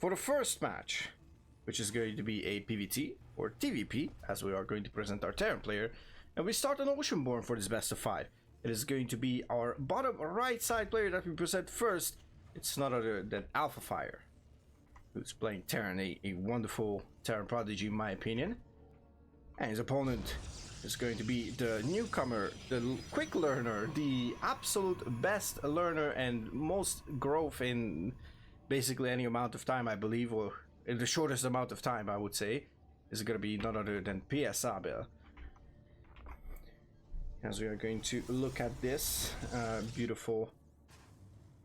for the first match, which is going to be a PvT or TVP, as we are going to present our Terran player, and we start on Oceanborn for this best of 5. It is going to be our bottom right side player that we present first. It's none other than AlphaFirE, who's playing Terran, a wonderful Terran prodigy in my opinion. And his opponent is going to be the newcomer, the quick learner, the absolute best learner and most growth in basically any amount of time, I believe, or in the shortest amount of time, I would say, is going to be none other than PszÁbel. As we are going to look at this beautiful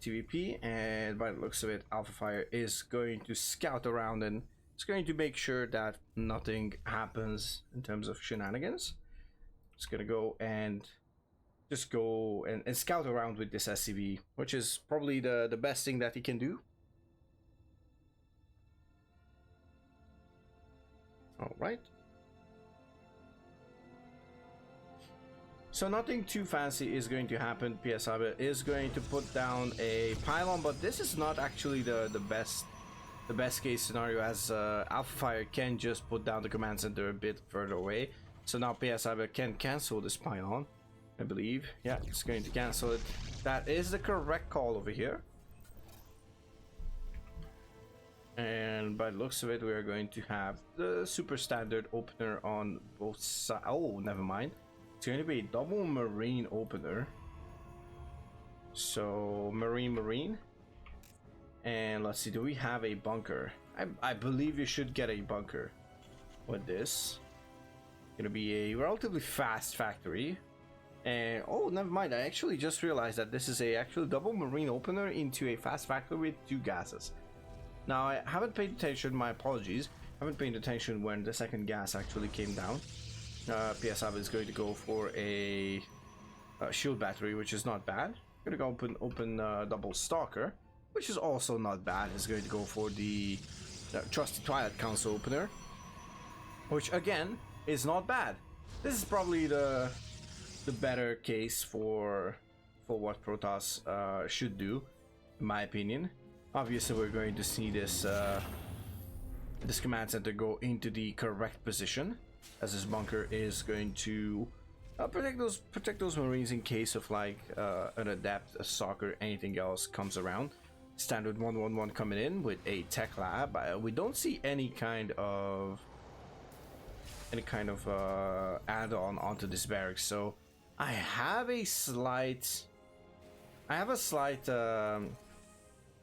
TVP, and by the looks of it, AlphaFirE is going to scout around and it's going to make sure that nothing happens in terms of shenanigans. It's gonna go and just go and scout around with this SCV, which is probably the best thing that he can do. All right. So nothing too fancy is going to happen. PszÁbel is going to put down a pylon, but this is not actually the best case scenario, as AlphaFirE can just put down the command center a bit further away. So now PszÁbel can cancel this pylon, I believe. Yeah, it's going to cancel it. That is the correct call over here. And by the looks of it, we are going to have the super standard opener on both sides. Oh, never mind. It's going to be a double marine opener. So marine. And let's see, do we have a bunker? I believe you should get a bunker with this. Gonna be a relatively fast factory. And oh, never mind, I actually just realized that this is a actual double marine opener into a fast factory with 2 gases. Now I haven't paid attention, my apologies, haven't paid attention when the second gas actually came down. PszÁbel is going to go for a shield battery, which is not bad. Gonna go open double stalker, which is also not bad. Is going to go for the trusty Twilight Council opener, which again is not bad. This is probably the better case for what Protoss should do, in my opinion. Obviously, we're going to see this this command center go into the correct position, as this bunker is going to protect those marines in case of like an adept, a soccer, anything else comes around. Standard 111 coming in with a tech lab. We don't see any kind of add-on onto this barracks, so I have a slight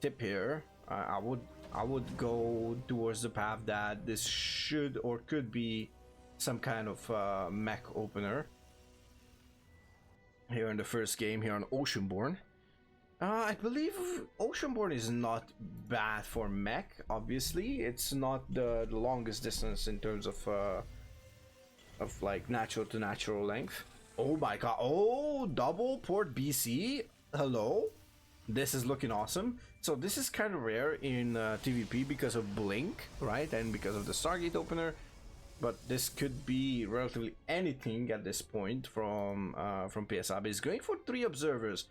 tip here. I would go towards the path that this should or could be some kind of mech opener here in the first game here on Oceanborn. I believe Oceanborn is not bad for mech. Obviously, it's not the longest distance in terms of like natural to natural length. Oh my god! Oh, double port BC. Hello, this is looking awesome. So this is kind of rare in TVP because of Blink, right, and because of the Stargate opener. But this could be relatively anything at this point from PszÁbel. Is going for 3 observers.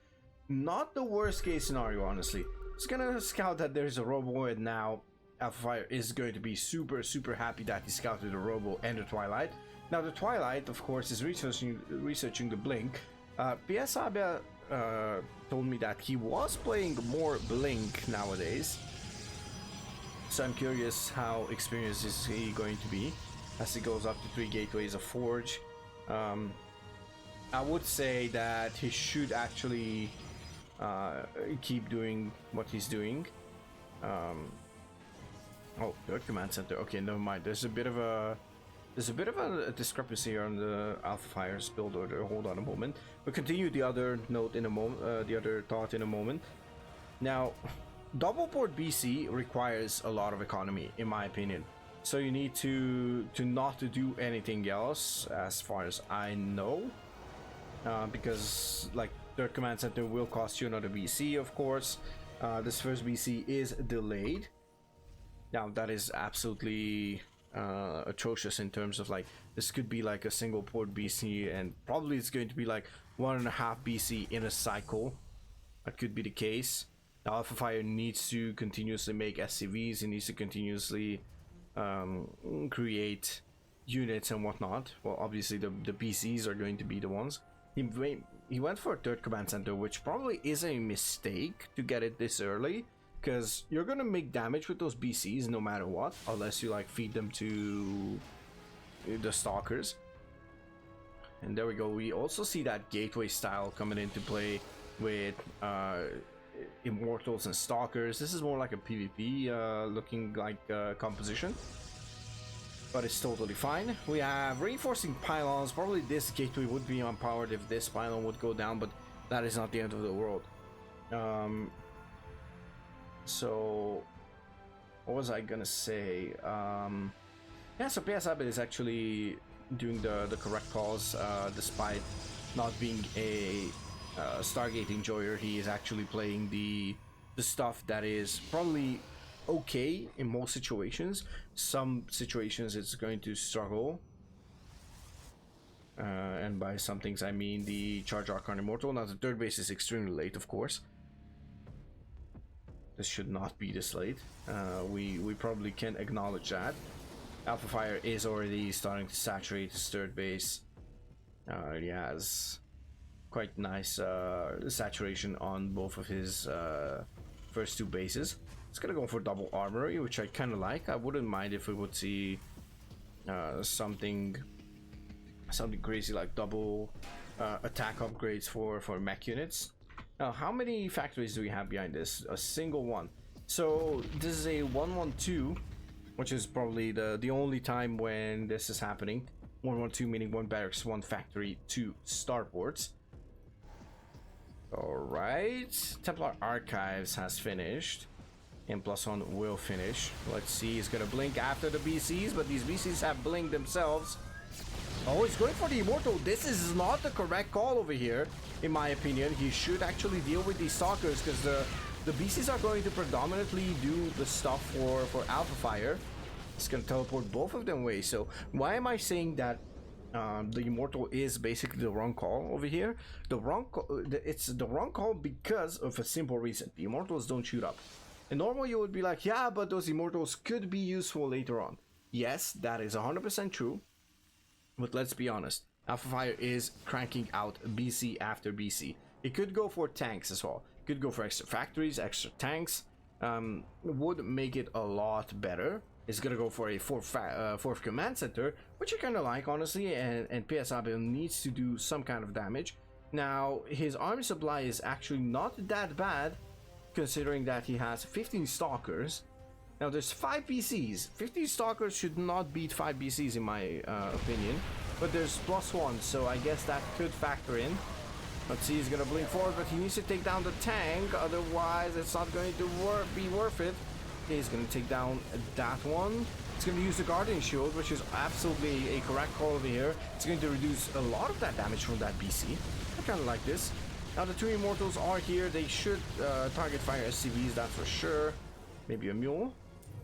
Not the worst case scenario, honestly. It's gonna scout that there's a robo, and now AlphaFirE is going to be super happy that he scouted the robo and the Twilight. Now the Twilight, of course, is researching the Blink. PszÁbel told me that he was playing more Blink nowadays, so I'm curious how experienced is he going to be as he goes up to 3 gateways of Forge. I would say that he should actually keep doing what he's doing. Oh, third command center. Okay, never mind. There's a bit of a discrepancy here on the AlphaFirE's build order. Hold on a moment. We'll continue the other note in a moment. The other thought in a moment. Now, double port BC requires a lot of economy, in my opinion. So you need to not to do anything else, as far as I know, because like third command center will cost you another BC, of course. This first BC is delayed. Now that is absolutely atrocious in terms of like this could be like a single port BC, and probably it's going to be like 1.5 BC in a cycle. That could be the case. AlphaFirE needs to continuously make SCVs. He needs to continuously create units and whatnot. Well, obviously the PCs are going to be the ones. He went for a third command center, which probably is a mistake to get it this early, because you're gonna make damage with those BCs no matter what, unless you like feed them to the stalkers. And there we go. We also see that gateway style coming into play with immortals and stalkers. This is more like a PvP looking like composition, but it's totally fine. We have reinforcing pylons. Probably this gateway would be unpowered if this pylon would go down, but that is not the end of the world. So what was I gonna say? Yeah, so PszÁbel is actually doing the correct calls, despite not being a Stargate enjoyer. He is actually playing the stuff that is probably okay in most situations. Some situations it's going to struggle, and by some things I mean the Charge Archon Immortal. Now the third base is extremely late, of course. This should not be this late. We probably can acknowledge that. AlphaFirE is already starting to saturate his third base. He has quite nice saturation on both of his first two bases. It's gonna go for double armory, which I kind of like. I wouldn't mind if we would see something crazy like double attack upgrades for mech units. Now, how many factories do we have behind this? A single one. So this is a 1-1-2, which is probably the only time when this is happening. 1-1-2 meaning 1 barracks, 1 factory, 2 starports. All right, Templar Archives has finished. M+1 will finish. Let's see, he's gonna blink after the BCs, but these BCs have blinked themselves. Oh, he's going for the Immortal. This is not the correct call over here, in my opinion. He should actually deal with these Stalkers, because the BCs are going to predominantly do the stuff for AlphaFirE. It's gonna teleport both of them away. So why am I saying that the Immortal is basically the wrong call over here? It's the wrong call because of a simple reason. The Immortals don't shoot up. And normally you would be like, yeah, but those Immortals could be useful later on. Yes, that is 100% true. But let's be honest, AlphaFirE is cranking out BC after BC. It could go for tanks as well. It could go for extra factories, extra tanks. Would make it a lot better. It's gonna go for a fourth command center, which I kind of like, honestly. And PszÁbel needs to do some kind of damage. Now, his army supply is actually not that bad, considering that he has 15 stalkers. Now there's 5 BCs. 15 stalkers should not beat 5 BCs in my opinion, but there's +1, so I guess that could factor in. Let's see, he's gonna blink forward, but he needs to take down the tank, otherwise it's not going to be worth it. He's gonna take down that one. It's gonna use the Guardian Shield, which is absolutely a correct call over here. It's going to reduce a lot of that damage from that BC. I kind of like this. Now the 2 Immortals are here. They should target fire SCVs, that's for sure. Maybe a mule.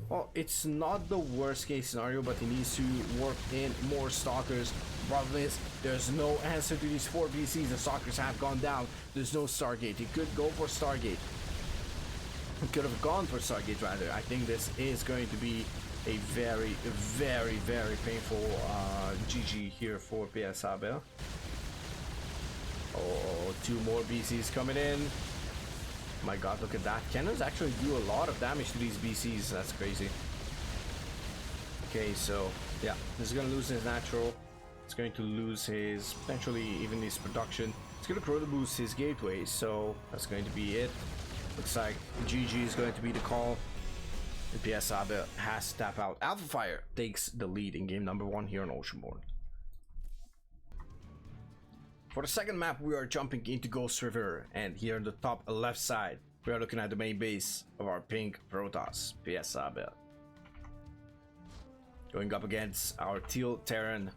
Well, it's not the worst case scenario, but he needs to work in more stalkers. Problem is, there's no answer to these 4 BCs. The stalkers have gone down. There's no Stargate. He could go for Stargate. He could have gone for Stargate rather. I think this is going to be a very, very, very painful GG here for PszÁbel. Oh, 2 more BCs coming in. My god, look at that. Cannons actually do a lot of damage to these BCs. That's crazy. Okay, so yeah, this is going to lose his natural. It's going to lose his, potentially even his production. It's going to chrono boost his gateway, so that's going to be it. Looks like GG is going to be the call. And PszÁbel has to tap out. AlphaFirE takes the lead in game number 1 here on Oceanborn. For the second map, we are jumping into Ghost River, and here on the top left side, we are looking at the main base of our pink Protoss, PszÁbel. Going up against our teal Terran.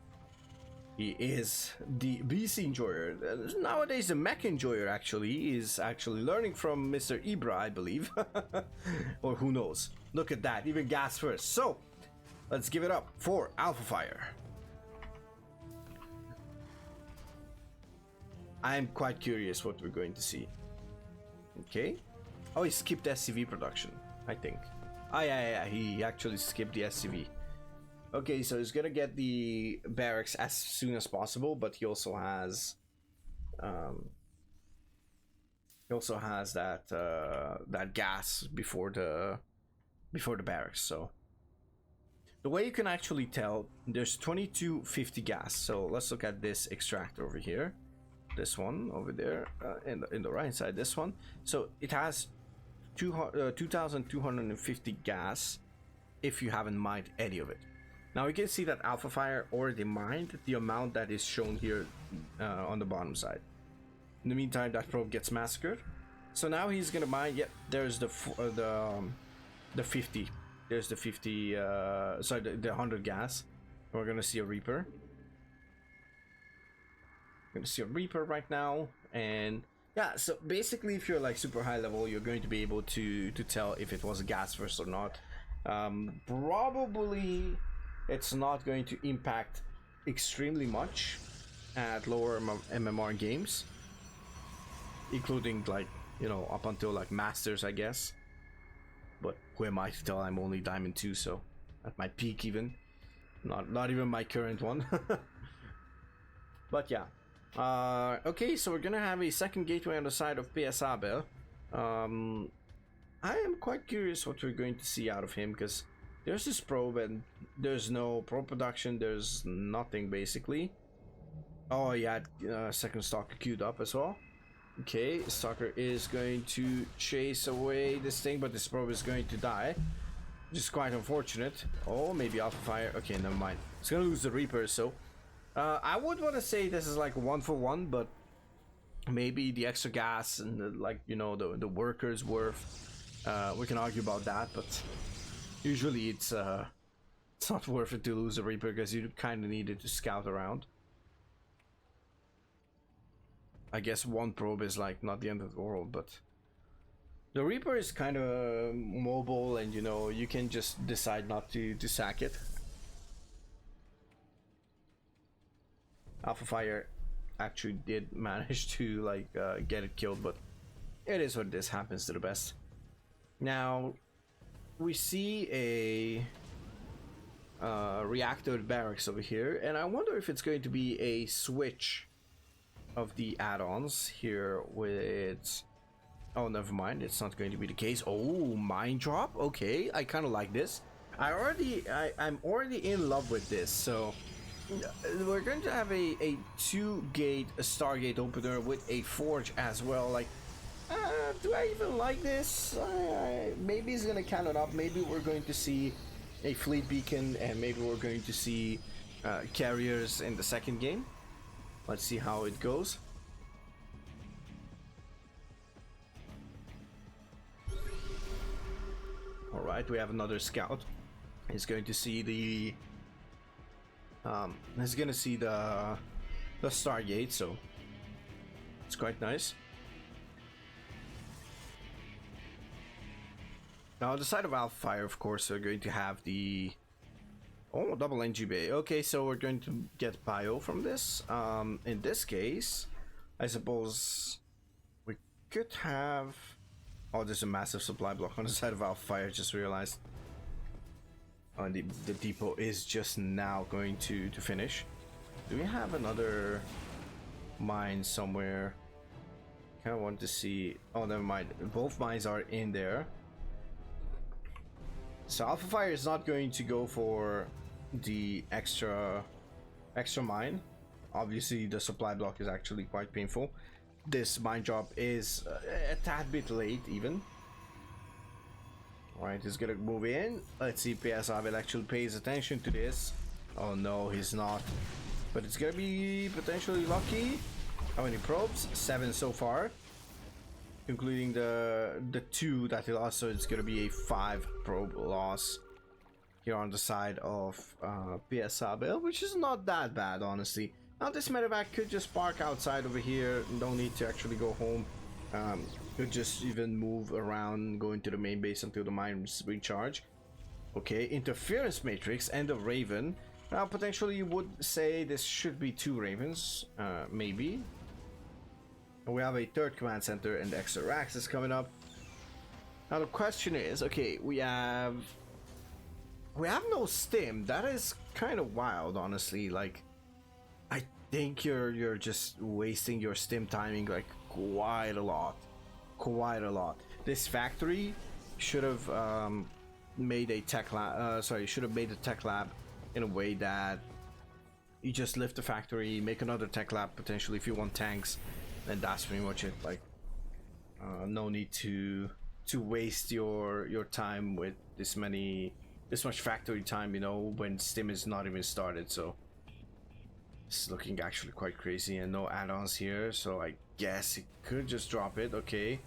He is the BC enjoyer. Nowadays, the mech enjoyer actually is learning from Mr. Ibra, I believe. Or who knows. Look at that, even gas first. So, let's give it up for AlphaFirE. I'm quite curious what we're going to see. Okay, Oh, he skipped SCV production, I think. Oh, yeah, he actually skipped the SCV. Okay, so he's gonna get the barracks as soon as possible, but he also has that that gas before the barracks. So the way you can actually tell, there's 2250 gas. So let's look at this extractor over here, this one over there, in the right side, this one. So it has 2250 gas if you haven't mined any of it. Now you can see that AlphaFirE already mined the amount that is shown here on the bottom side. In the meantime, that probe gets massacred. So now he's gonna mine. Yep, there's the 50. There's the 50. Sorry, the 100 gas. We're gonna see a Reaper. We're gonna see a Reaper right now, and yeah. So basically, if you're like super high level, you're going to be able to tell if it was a gas first or not. Probably, it's not going to impact extremely much at lower MMR games, including like, you know, up until like masters, I guess. But who am I to tell? I'm only Diamond 2, so at my peak, even not even my current one. But yeah, okay, so we're gonna have a second gateway on the side of PszÁbel. I am quite curious what we're going to see out of him, because there's this probe and there's no probe production, there's nothing basically. Oh yeah, second stalker queued up as well. Okay, Stalker is going to chase away this thing, but this probe is going to die, which is quite unfortunate. Oh, maybe AlphaFirE. Okay, never mind. It's gonna lose the Reaper, so I would want to say this is like 1-for-1, but maybe the extra gas and the, like, you know, the workers worth. We can argue about that, but usually it's not worth it to lose a Reaper, because you kind of need it to scout around. I guess one probe is like not the end of the world, but the Reaper is kind of mobile, and you know, you can just decide not to sack it. AlphaFirE actually did manage to like get it killed, but it is what this happens to the best. Now we see a reactor barracks over here, and I wonder if it's going to be a switch of the add-ons here with... Oh, never mind, it's not going to be the case. Oh, mine drop. Okay, I kind of like this. I'm already in love with this. So we're going to have a 2-gate Stargate opener with a forge as well. Like, do I even like this? Maybe it's gonna count it up. Maybe we're going to see a fleet beacon, and maybe we're going to see carriers in the second game. Let's see how it goes. All right, we have another scout. He's going to see the Stargate, so it's quite nice. Now on the side of AlphaFirE, of course, we're going to have the double NG bay. Okay, so we're going to get bio from this. In this case, I suppose we could have... Oh, there's a massive supply block on the side of AlphaFirE, I just realized. Oh, and the depot is just now going to finish. Do we have another mine somewhere? Kind of want to see... Oh, never mind. Both mines are in there. So AlphaFirE is not going to go for the extra mine. Obviously the supply block is actually quite painful. This mine drop is a tad bit late even. Alright, he's gonna move in. Let's see if PszÁbel actually pays attention to this. Oh no, he's not. But it's gonna be potentially lucky. How many probes? 7 so far, including the 2 that he lost, so it's gonna be a 5 probe loss here on the side of PszÁbel, which is not that bad, honestly. Now this medevac could just park outside over here, no need to actually go home. Could just even move around, go into the main base until the mines recharge. Okay, interference matrix and a Raven. Now potentially you would say this should be 2 Ravens, maybe. We have a 3rd command center and extra racks is coming up. Now the question is, okay, we have no stim. That is kind of wild, honestly. Like, I think you're just wasting your stim timing like quite a lot. This factory should have made a tech lab. Should have made a tech lab in a way that you just lift the factory, make another tech lab potentially if you want tanks, and that's pretty much it. Like, no need to waste your time with this much factory time, you know, when Stim is not even started. So it's looking actually quite crazy, and no add-ons here, so I guess it could just drop it. Okay,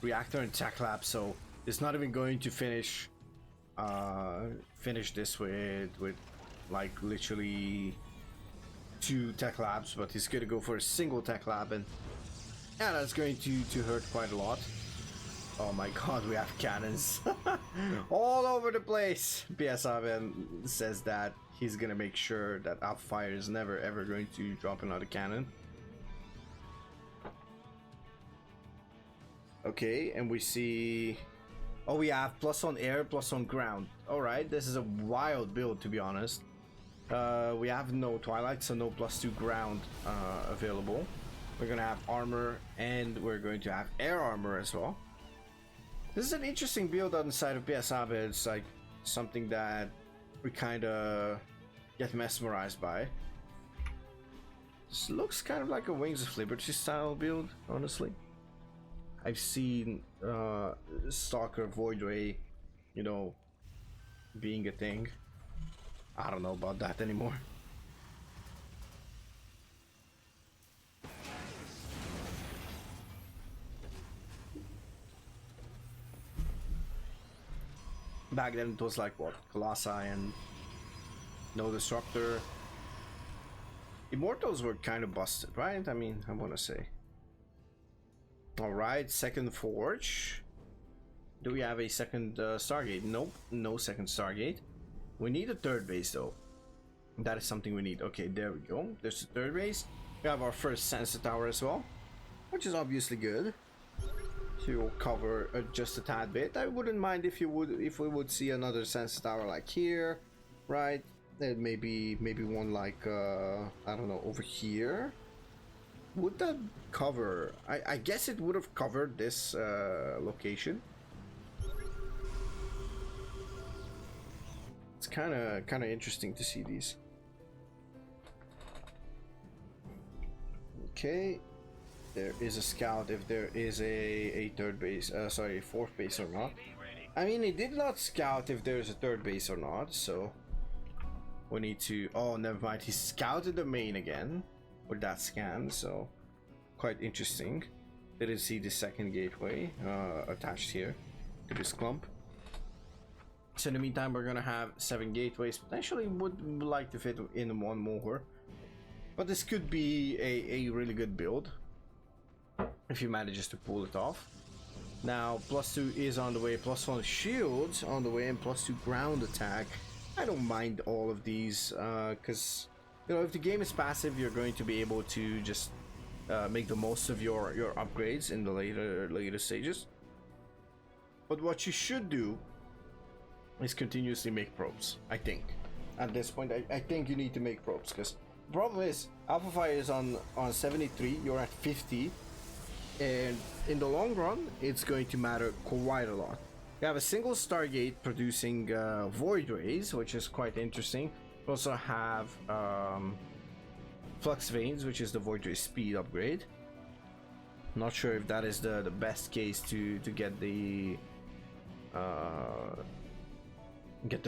reactor and tech lab, so it's not even going to finish this with like literally 2 tech labs, but he's gonna go for a single tech lab, and yeah, that's going to hurt quite a lot. Oh my god, we have cannons all over the place. PszÁbel says that he's gonna make sure that AlphaFirE is never ever going to drop another cannon. Okay, and we see, oh, we have plus on air, plus on ground. All right, this is a wild build, to be honest. We have no Twilight, so no +2 ground available. We're gonna have armor, and we're going to have air armor as well. This is an interesting build on the side of PszÁbel. It's like something that we kind of get mesmerized by. This looks kind of like a Wings of Liberty style build, honestly. I've seen Stalker Void Ray, you know, being a thing. I don't know about that anymore. Back then it was like what, Colossi and no Disruptor. Immortals were kind of busted, right? I mean, I want to say. Alright, second Forge. Do we have a second Stargate? Nope, no second Stargate. We need a third base though. That is something we need. Okay, there we go. There's the third base. We have our first sensor tower as well, which is obviously good. So you'll cover just a tad bit. I wouldn't mind if we would see another sensor tower like here, right? And maybe one like I don't know, over here. Would that cover? I guess it would have covered this location. It's kind of interesting to see these. Okay, there is a scout if there is a third base, sorry, fourth base or not. I mean, it did not scout if there's a third base or not, so we need to, oh, never mind, he scouted the main again with that scan, so quite interesting. Didn't see the second gateway attached here to this clump. So in the meantime, we're gonna have 7 gateways. Potentially would like to fit in one more, but this could be a really good build if he manages to pull it off. Now +2 is on the way, +1 shields on the way, and +2 ground attack. I don't mind all of these because you know, if the game is passive, you're going to be able to just make the most of your upgrades in the later stages. But what you should do is continuously make probes. I think at this point, I think you need to make probes, because the problem is AlphaFirE is on 73, you're at 50, and in the long run it's going to matter quite a lot. You have a single Stargate producing Void Rays, which is quite interesting. You also have Flux Veins, which is the Void Ray speed upgrade. Not sure if that is the best case to get the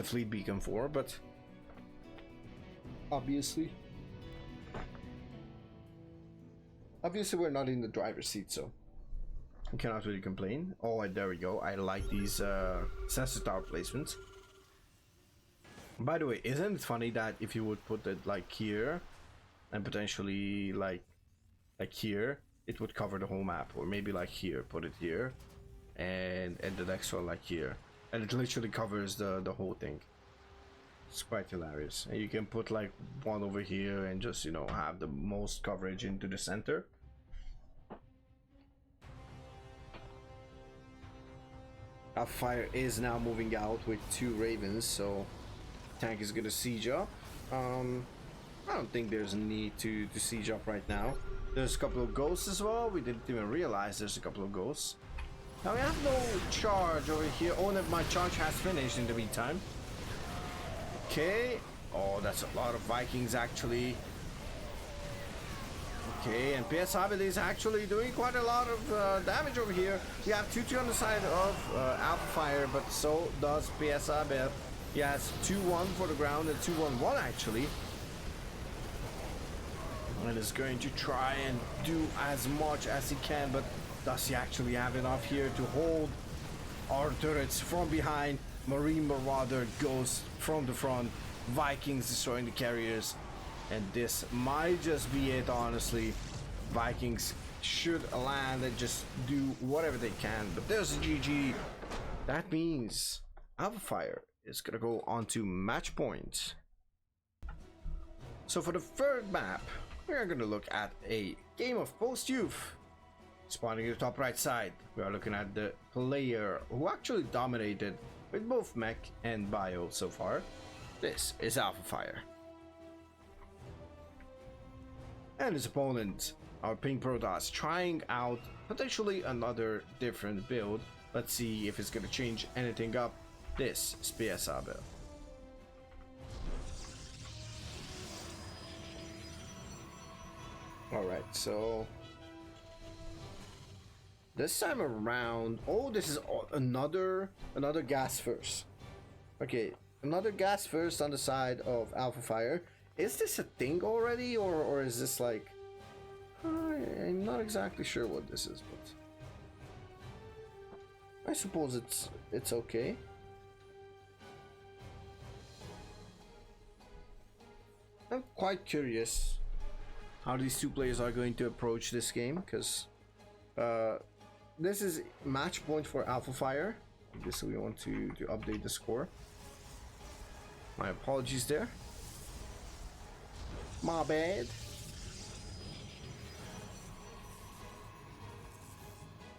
fleet beacon for, but obviously we're not in the driver's seat, so we cannot really complain. Oh, there we go. I like these sensor tower placements. By the way, isn't it funny that if you would put it like here and potentially like here, it would cover the whole map, or maybe like here, put it here, and the next one like here, and it literally covers the whole thing. It's quite hilarious. And you can put like one over here and just, you know, have the most coverage into the center. AlphaFirE is now moving out with 2 Ravens, so tank is gonna siege up. I don't think there's a need to siege up right now. There's a couple of ghosts as well. We didn't even realize there's a couple of ghosts. Now we have no charge over here. Oh, no, my charge has finished in the meantime. Okay. Oh, that's a lot of Vikings actually. Okay, and PszÁbel is actually doing quite a lot of damage over here. We have 2-2 on the side of AlphaFirE, but so does PszÁbel. He has 2-1 for the ground and 2-1-1 actually. And is going to try and do as much as he can, but does he actually have enough here to hold our turrets from behind? Marine Marauder goes from the front. Vikings destroying the carriers. And this might just be it, honestly. Vikings should land and just do whatever they can. But there's a GG. That means AlphaFirE is going to go on to match point. So for the third map, we are going to look at a game of post-youth. Spawning in the top right side, we are looking at the player who actually dominated with both mech and bio so far. This is AlphaFirE. And his opponent, our Pink Protoss, trying out potentially another different build. Let's see if it's going to change anything up. This is PszÁbel. Alright, so this time around, oh, this is another gas first. Okay, another gas first on the side of AlphaFirE. Is this a thing already, or is this like, I'm not exactly sure what this is, but I suppose it's okay. I'm quite curious how these two players are going to approach this game, because this is match point for AlphaFirE. I guess we want to update the score. My apologies there. My bad.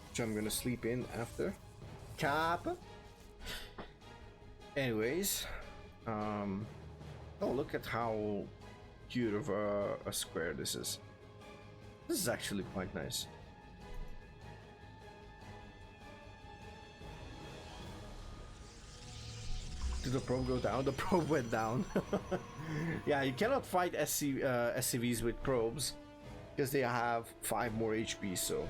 Which I'm gonna sleep in after. Cap. Anyways, oh, look at how cute of a square this is. This is actually quite nice. Did the probe go down? The probe went down. Yeah, you cannot fight SCVs with probes because they have 5 more HP, so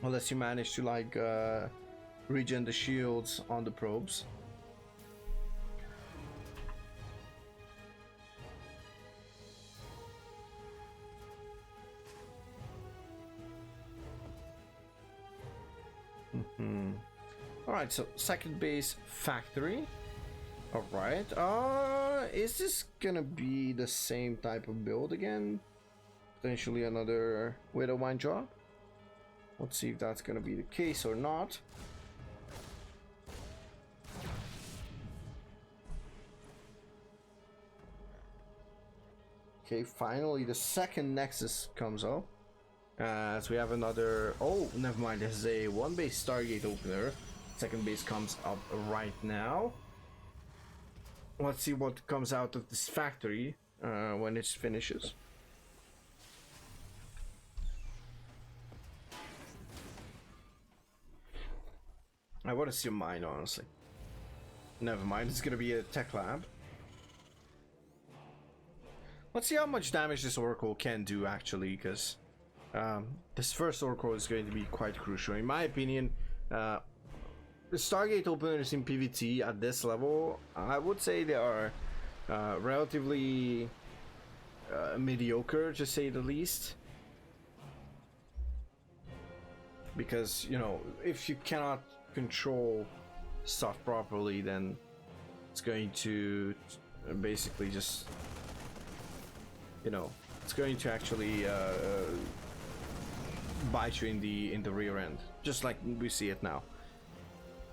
unless you manage to like regen the shields on the probes. Alright, so second base factory. Alright, is this gonna be the same type of build again? Potentially another Widow Mine job? Let's see if that's gonna be the case or not. Okay, finally the second Nexus comes up. So we have another, oh, never mind, there's a 1 base Stargate opener. Second base comes up right now. Let's see what comes out of this factory when it finishes. I want to see a mine, honestly. Never mind, it's gonna be a tech lab. Let's see how much damage this Oracle can do, actually, because this first Oracle is going to be quite crucial. In my opinion, the Stargate openers in PvT at this level, I would say they are relatively mediocre, to say the least. Because, you know, if you cannot control stuff properly, then it's going to basically just, you know, it's going to actually bite you in the rear end, just like we see it now.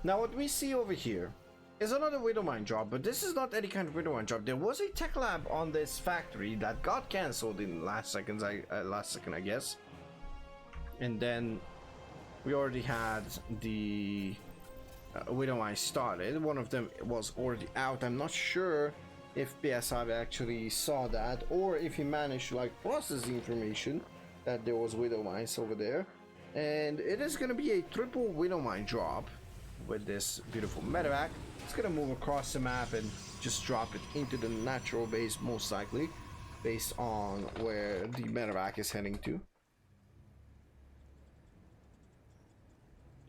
Now what we see over here is another Widow Mine job, but this is not any kind of Widow Mine job. There was a tech lab on this factory that got cancelled in last second, I guess. And then we already had the Widowmine started. One of them was already out. I'm not sure if PszÁbel actually saw that or if he managed to like process the information that there was Widowmines over there. And it is going to be a triple Widowmine drop with this beautiful medevac. It's going to move across the map and just drop it into the natural base, most likely, based on where the medevac is heading to.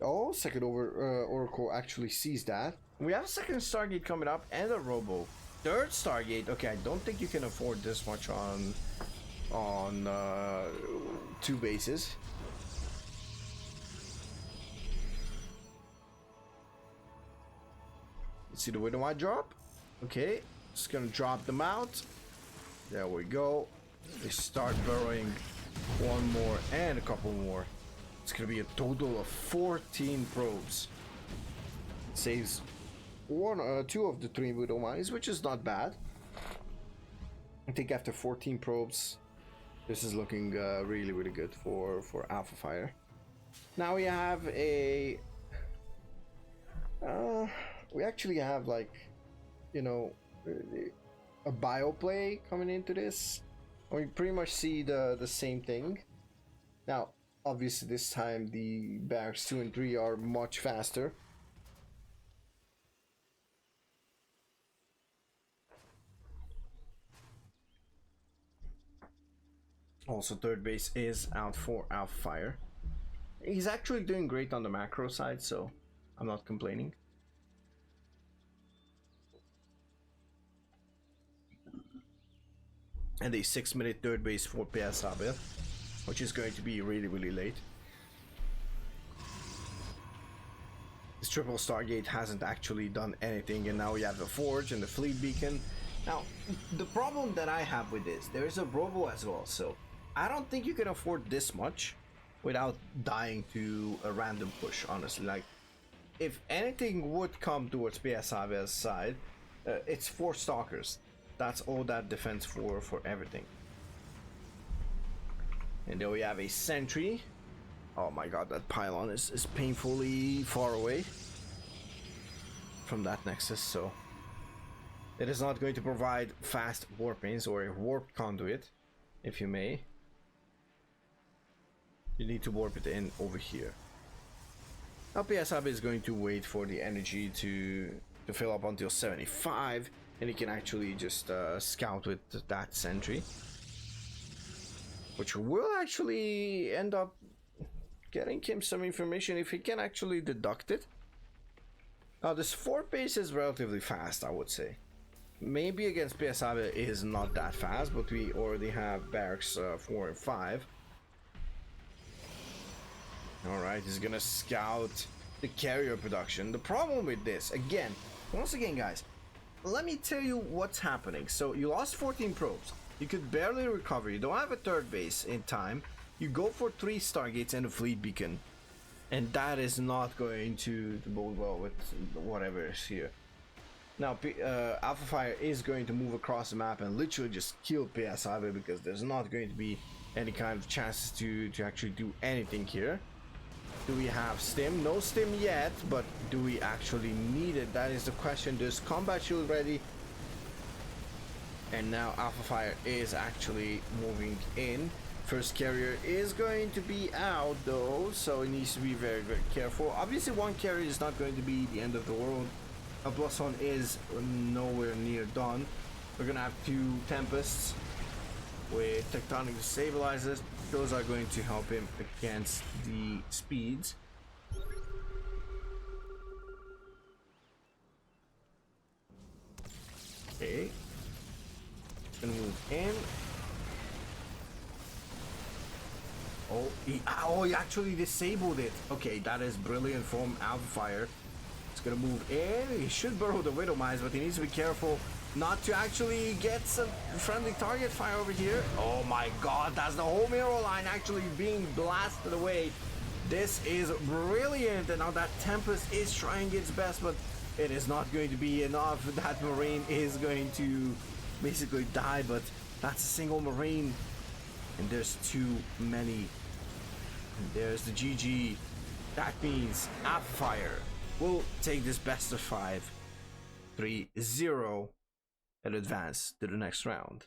Oh, second Oracle actually sees that. We have a second Stargate coming up and a Robo. Third Stargate. Okay, I don't think you can afford this much on two bases. Let's see the Widowmine drop. Okay, just gonna drop them out. There we go. They start burrowing one more and a couple more. It's gonna be a total of 14 probes. Saves two of the 3 Widowmines, which is not bad. I think after 14 probes, this is looking really, really good for AlphaFirE. Now we have a we actually have, like, you know, a bio play coming into this. We pretty much see the same thing. Now, obviously this time the barracks 2 and 3 are much faster. Also, third base is out for AlphaFirE. He's actually doing great on the macro side, so I'm not complaining. And a 6-minute third base for PszÁbel, which is going to be really, really late. This triple Stargate hasn't actually done anything, and now we have the Forge and the Fleet Beacon. Now, the problem that I have with this, there's a Robo as well, so I don't think you can afford this much without dying to a random push, honestly. Like, if anything would come towards PszÁbel's side, it's 4 Stalkers. That's all that defense for everything. And then we have a Sentry. Oh my god, that pylon is painfully far away from that Nexus, so it is not going to provide fast warpings or a warp conduit, if you may. You need to warp it in over here. Now PszÁbel is going to wait for the energy to fill up until 75, and he can actually just scout with that Sentry, which will actually end up getting him some information if he can actually deduct it. Now this 4 base is relatively fast, I would say. Maybe against PszÁbel is not that fast, but we already have barracks 4 and 5. Alright, he's gonna scout the carrier production. The problem with this, once again guys, let me tell you what's happening. So you lost 14 probes, you could barely recover, you don't have a third base in time, you go for 3 Stargates and a Fleet Beacon, and that is not going to bode well with whatever is here. Now AlphaFirE is going to move across the map and literally just kill PszÁbel, because there's not going to be any kind of chances to actually do anything here. Do we have stim? No stim yet, but do we actually need it? That is the question. There's combat shield ready, and now AlphaFirE is actually moving in. First carrier is going to be out though, so it needs to be very, very careful. Obviously 1 carrier is not going to be the end of the world. A +1 is nowhere near done. We're gonna have 2 Tempests with tectonic stabilizers. Those are going to help him against the speeds. Okay, gonna move in. Oh, he actually disabled it. Okay, that is brilliant from AlphaFirE. It's gonna move in. He should burrow the Widowmines, but he needs to be careful not to actually get some friendly target fire over here. Oh my god, that's the whole mirror line actually being blasted away. This is brilliant, and now that Tempest is trying its best, but it is not going to be enough. That Marine is going to basically die, but that's a single Marine, and there's too many. And there's the GG. That means AlphaFirE will take this best of 5, 3-0, and advance to the next round.